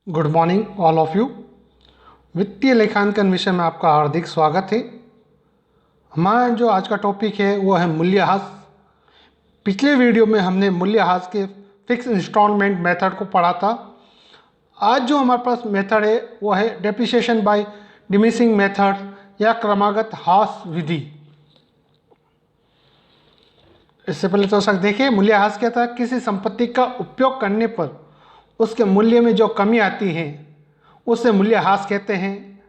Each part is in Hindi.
Good morning all of you. वित्तीय लेखांकन विषय में आपका हार्दिक स्वागत है। हमारा जो आज का टॉपिक है वो है मूल्यह्रास। पिछले वीडियो में हमने मूल्यह्रास के फिक्स इंस्टॉलमेंट मेथड को पढ़ा था। आज जो हमारे पास मेथड है वो है डेप्रिसिएशन बाय डिमिनिशिंग मेथड या क्रमागत ह्रास विधि। इससे पहले तो सब देखिए, मूल्यह्रास क्या था। किसी संपत्ति का उपयोग करने पर उसके मूल्य में जो कमी आती है उसे मूल्यह्रास कहते हैं।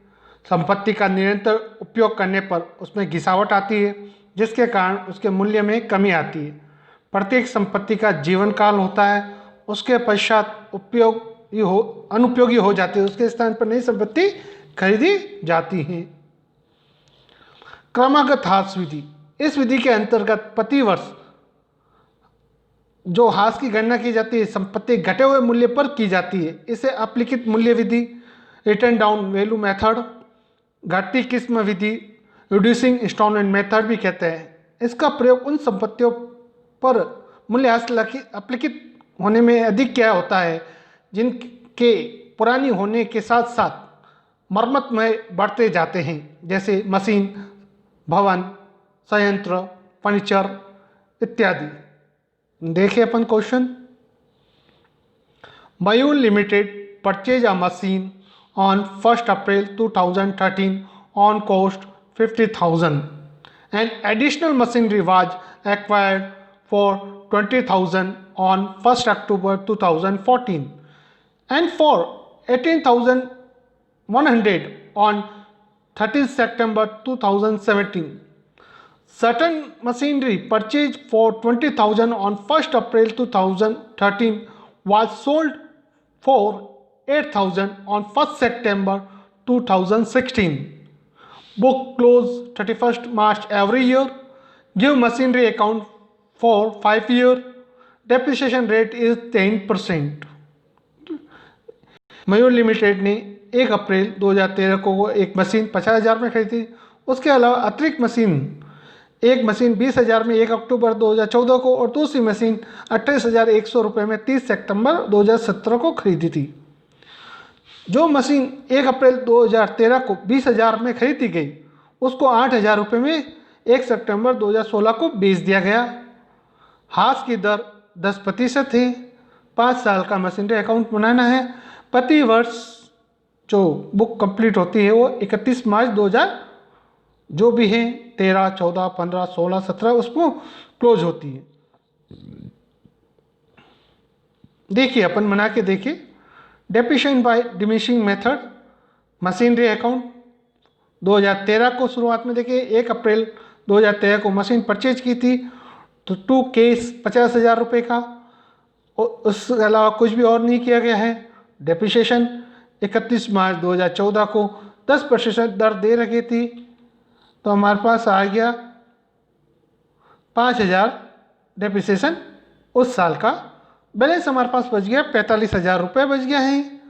संपत्ति का निरंतर उपयोग करने पर उसमें गिरावट आती है जिसके कारण उसके मूल्य में कमी आती है। प्रत्येक संपत्ति का जीवन काल होता है, उसके पश्चात अनुपयोगी हो जाती है, उसके स्थान पर नई संपत्ति खरीदी जाती है। क्रमागत ह्रास विधि, इस विधि के अंतर्गत प्रति वर्ष जो ह्रास की गणना की जाती है संपत्ति घटे हुए मूल्य पर की जाती है। इसे अपलिखित मूल्य विधि, रिटर्न डाउन वैल्यू मेथड, घटती किस्म विधि, रिड्यूसिंग इंस्टॉलमेंट मेथड भी कहते हैं। इसका प्रयोग उन संपत्तियों पर मूल्यह्रास अपलिखित होने में अधिक क्या होता है जिनके पुरानी होने के साथ साथ मरम्मत में बढ़ते जाते हैं, जैसे मशीन, भवन, संयंत्र, फर्नीचर इत्यादि। देखिए अपन question. Mayur limited purchase a machine on 1 April 2013 on cost 50,000 and additional machinery was acquired for 20,000 on 1 October 2014 and for 18,100 on 30 September 2017. Certain machinery purchased for 20,000 on 1 April 2013 was sold for 8,000 on 1 September 2016. Book close 31st March every year. Give machinery account for 5 years. Depreciation rate is 10%. Mayur limited ने 1 अप्रैल 2013 को एक मशीन 50,000 में खरीदी। उसके अलावा अतिरिक्त एक मशीन 20,000 में 1 अक्टूबर 2014 को और दूसरी मशीन 28,100 रुपये में 30 सितंबर 2017 को खरीदी थी। जो मशीन 1 अप्रैल 2013 को 20,000 में खरीदी गई उसको 8,000 रुपये में 1 सितंबर 2016 को बेच दिया गया। ह्रास की दर 10% है। 5 साल का मशीनरी अकाउंट बनाना है। प्रति वर्ष जो बुक कंप्लीट होती है वो 31 मार्च 2000 जो भी है 13, 14, 15, 16, 17 उसको क्लोज होती है। देखिए अपन बना के देखिए। Depreciation by diminishing method machinery account 2013 को शुरुआत में देखिए 1 अप्रैल 2013 को मशीन परचेज की थी तो 2 केस 50,000 रुपये का, और उसके अलावा कुछ भी और नहीं किया गया है। डेप्रिसिएशन 31 मार्च 2014 को 10% दर दे रखी थी तो हमारे पास आ गया 5,000 डेप्रिसिएशन उस साल का। बैलेंस हमारे पास बच गया 45,000 रुपये बच गया है।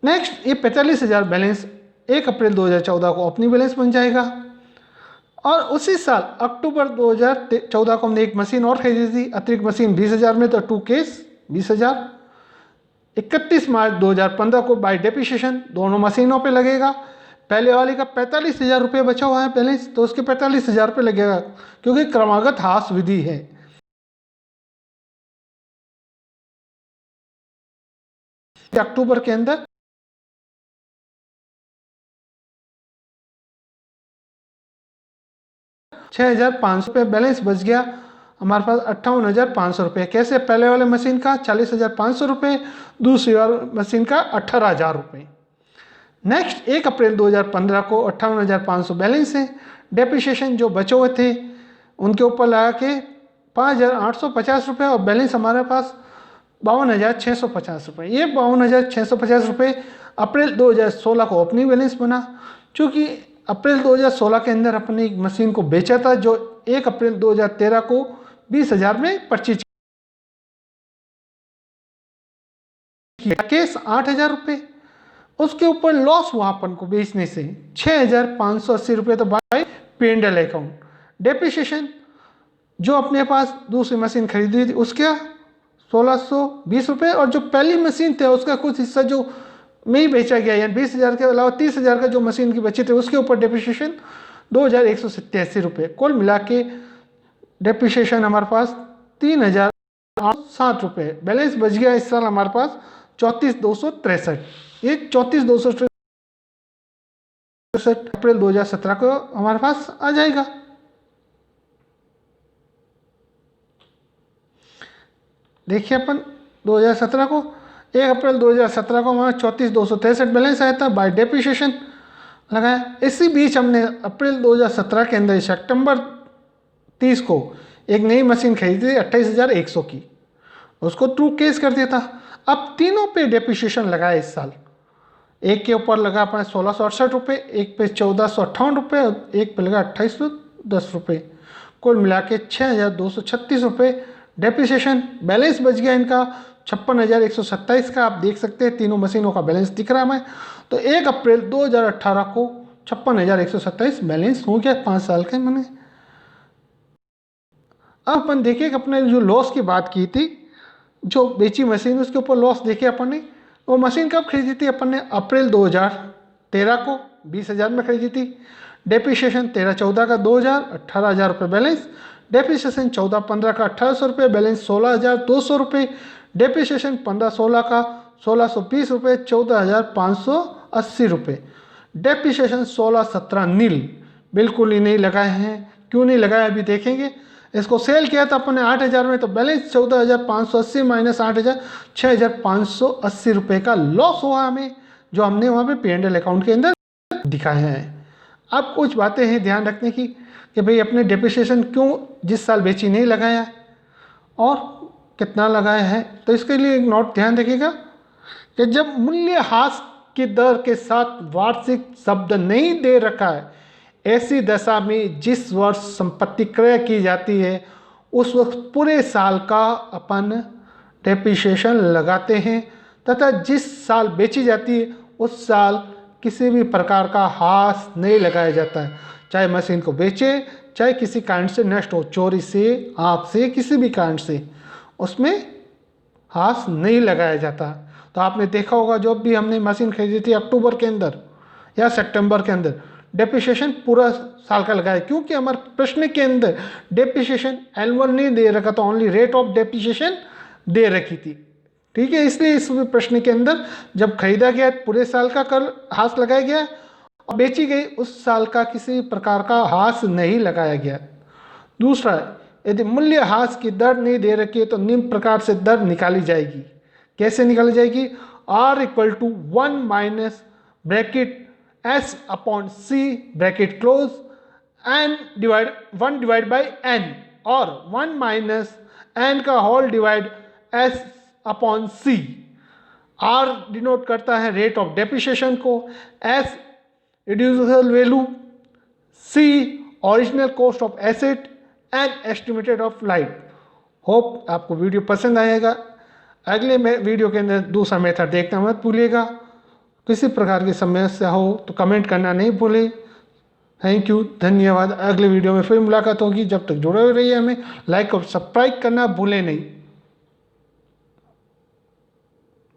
नेक्स्ट ये 45,000 बैलेंस 1 अप्रैल 2014 को ओपनिंग बैलेंस बन जाएगा। और उसी साल अक्टूबर 2014 को हमने एक मशीन और खरीदी थी, अतिरिक्त मशीन 20,000 में, तो 2 केस 20,000। 31 मार्च 2015 को बाय डेप्रिसिएशन दोनों मशीनों पे लगेगा। पहले वाले का 45,000 रुपये बचा हुआ है बैलेंस, तो उसके 45,000 रुपये लगेगा क्योंकि क्रमागत ह्रास विधि है। अक्टूबर के अंदर 6,500 रुपये बैलेंस बच गया हमारे पास 58,500 रुपये। कैसे? पहले वाले मशीन का 40,500 रुपये, दूसरी वाली मशीन का 18,000 रुपये। नेक्स्ट 1 अप्रैल 2015 को 58,500 बैलेंस है। डेप्रिसिएशन जो बचे हुए थे उनके ऊपर लगा के 5,850 रुपये और बैलेंस हमारे पास 52,650 रुपये। ये 52,650 रुपये अप्रैल 2016 को ओपनिंग बैलेंस बना। चूँकि अप्रैल 2016 के अंदर अपनी एक मशीन को बेचा था जो 1 अप्रैल 2013 को 20,000 में परचेज किया। केस 8,000 रुपये, उसके ऊपर लॉस हुआ अपन को बेचने से 6,580 रुपये तो बाय P&L अकाउंट। डेप्रिसिएशन जो अपने पास दूसरी मशीन खरीदी थी उसका 1620 रुपये, और जो पहली मशीन थे उसका कुछ हिस्सा जो नहीं बेचा गया, यानी 20,000 के अलावा 30,000 का जो मशीन की बची थी उसके ऊपर डेप्रिसिएशन 2,187 रुपये। कुल मिला के डेप्रिसिएशन हमारे पास 3,860 रुपये। बैलेंस बच गया इस साल हमारे पास 34,263। ये 34,263 अप्रैल 2017 को हमारे पास आ जाएगा। देखिए अपन 2017 को 1 अप्रैल 2017 को हमारा 34,263 बैलेंस आया था बाय डेप्रिसिएशन लगाया। इसी बीच हमने अप्रैल 2017 के अंदर सितंबर 30 को एक नई मशीन खरीदी थी 28,100 की, उसको ट्रू केस कर दिया था। अब तीनों पे डेप्रिसिएशन लगाया इस साल। एक के ऊपर लगा अपना 1,668 रुपये, एक पे 1,458 रुपये और एक पे लगा 2,810 रुपये। कुल मिला के 6,236 रुपये डेप्रिसिएशन। बैलेंस बच गया इनका 56,127 का। आप देख सकते हैं तीनों मशीनों का बैलेंस दिख रहा है हमें। तो 1 अप्रैल 2018 को 56,127 बैलेंस हो गया 5 साल के मैंने। अब अपन देखिए कि अपने जो लॉस की बात की थी, जो बेची मशीन उसके ऊपर लॉस देखे अपन ने। वो मशीन कब खरीदी थी अपन ने? अप्रैल 2013 को 20,000 में खरीदी थी। डेप्रिसिएशन 13-14 का 2,000, 18,000 रुपये बैलेंस। डेप्रिसिएशन 14-15 का 1,800 रुपये बैलेंस, 16,200 रुपये। डेप्रिसिएशन 15-16 का 1,620 रुपये, 14,580 रुपये। डेप्रिसिएशन 16-17 नील, बिल्कुल ही नहीं लगाए हैं। क्यों नहीं लगाए अभी देखेंगे। इसको सेल किया था अपन ने 8,000 में, तो बैलेंस 14,580 माइनस 8,000, 6,580 रुपये का लॉस हुआ हमें, जो हमने वहाँ पे P&L अकाउंट के अंदर दिखाए हैं। अब कुछ बातें हैं ध्यान रखने की कि भाई अपने डेप्रिसिएशन क्यों जिस साल बेची नहीं लगाया और कितना लगाया है। तो इसके लिए एक नोट ध्यान रखिएगा कि जब मूल्यह्रास की दर के साथ वार्षिक शब्द नहीं दे रखा है, ऐसी दशा में जिस वर्ष संपत्ति क्रय की जाती है उस वक्त पूरे साल का अपन डेप्रिसिएशन लगाते हैं, तथा जिस साल बेची जाती है उस साल किसी भी प्रकार का ह्रास नहीं लगाया जाता है। चाहे मशीन को बेचे, चाहे किसी कारण से नष्ट हो, चोरी से, आग से, किसी भी कारण से, उसमें ह्रास नहीं लगाया जाता। तो आपने देखा होगा जब भी हमने मशीन खरीदी थी अक्टूबर के अंदर या सितंबर के अंदर, डेप्रिसिएशन पूरा साल का लगाया, क्योंकि हमारे प्रश्न के अंदर डेप्रिसिएशन एनुअल नहीं दे रखा था, ओनली रेट ऑफ डेप्रिसिएशन दे रखी थी। ठीक है, इसलिए इस प्रश्न के अंदर जब खरीदा गया पूरे साल का कर ह्रास लगाया गया और बेची गई उस साल का किसी प्रकार का ह्रास नहीं लगाया गया। दूसरा, यदि मूल्य ह्रास की दर नहीं दे रखी है तो निम्न प्रकार से दर निकाली जाएगी। कैसे निकाली जाएगी? R = 1 minus bracket S upon C bracket close N divide 1 divide by N, और 1 माइनस N का whole divide S upon C। R denote करता है रेट ऑफ डेप्रिसिएशन को, S reducible value, C original cost of asset and estimated of life. Hope आपको वीडियो पसंद आएगा। अगले वीडियो के अंदर दूसरा मेथड देखना मत भूलिएगा। किसी प्रकार की समस्या हो तो कमेंट करना नहीं भूलें। थैंक यू, धन्यवाद। अगले वीडियो में फिर मुलाकात होगी। जब तक जुड़े रहिए, हमें लाइक और सब्सक्राइब करना भूलें नहीं।